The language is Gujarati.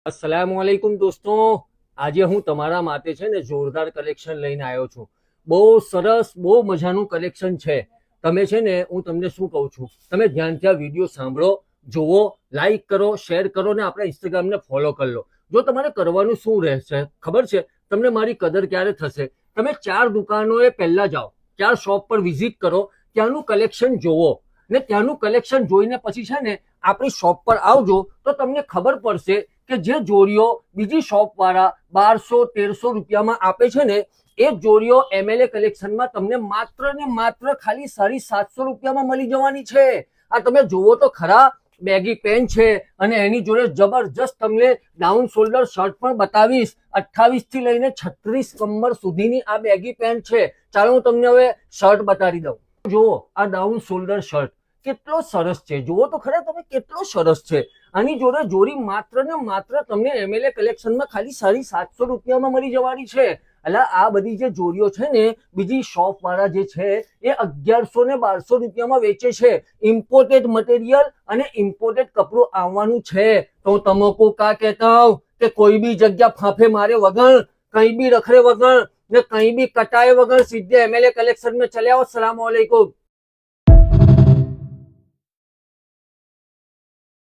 अस्सलामुअलैकुम दोस्तों, આજે હું તમારા માટે છે ને જોરદાર કલેક્શન લઈને આવ્યો છું। બહુ સરસ, બહુ મજાનું કલેક્શન છે। તમે છે ને, હું તમને શું કહું છું, તમે ધ્યાનથી આ વિડીયો સાંભળો, જુઓ, લાઈક કરો, શેર કરો ને આપણા ઇન્સ્ટાગ્રામને ફોલો કરી લો। જો તમારે કરવાનું શું રહેશે ખબર છે? તમને મારી કદર ક્યારે થશે? તમે 4 દુકાનોએ પહેલા જાઓ, 4 શોપ પર વિઝિટ કરો, ત્યાંનું કલેક્શન જોવો ને ત્યાંનું કલેક્શન જોઈને પછી છે ને આપણી શોપ પર આવજો તો તમને ખબર પડશે કે જે જોડીઓ બીજી શોપ વાળા 1200-1300 રૂપિયામાં આપે છે ને, એ જોડીઓ એમએલએ કલેક્શનમાં તમને માત્ર ને માત્ર ખાલી 750 રૂપિયામાં મળી જવાની છે। આ તમે જુઓ તો ખરા, બેગી પેન્ટ છે અને એની જોડે જબરજસ્ત તમને ડાઉન શોલ્ડર શર્ટ પણ બતાવીશ। 28 થી લઈને 36 કમર સુધીની આ બેગી પેન્ટ છે। ચાલો હું તમને હવે શર્ટ બતાવી દઉં। જુઓ, આ ડાઉન શોલ્ડર શર્ટ કેટલો સરસ છે, જુઓ તો ખરા તમે, કેટલો સરસ છે। આની જોડે જોડી માત્ર ને માત્ર તમને એમએલએ કલેક્શનમાં ખાલી 750 રૂપિયામાં મળી જવાની છે। એટલે આ બધી જે જોડીઓ છે ને, બીજી શોપ વાળા જે છે એ 1100 ને 1200 રૂપિયામાં વેચે છે। ઇમ્પોર્ટેડ મટીરિयल અને ઇમ્પોર્ટેડ કપડું આવવાનું છે। તો તમકો કા કહેતા હું કે કોઈ બી જગ્યા ફાંફે મારે વગર, કहीं भी रखरे वगैरह ने कहीं भी कटाए वगैरह सीधे एमएलए कलेक्शन में चले आओ। अस्सलाम वालेकुम।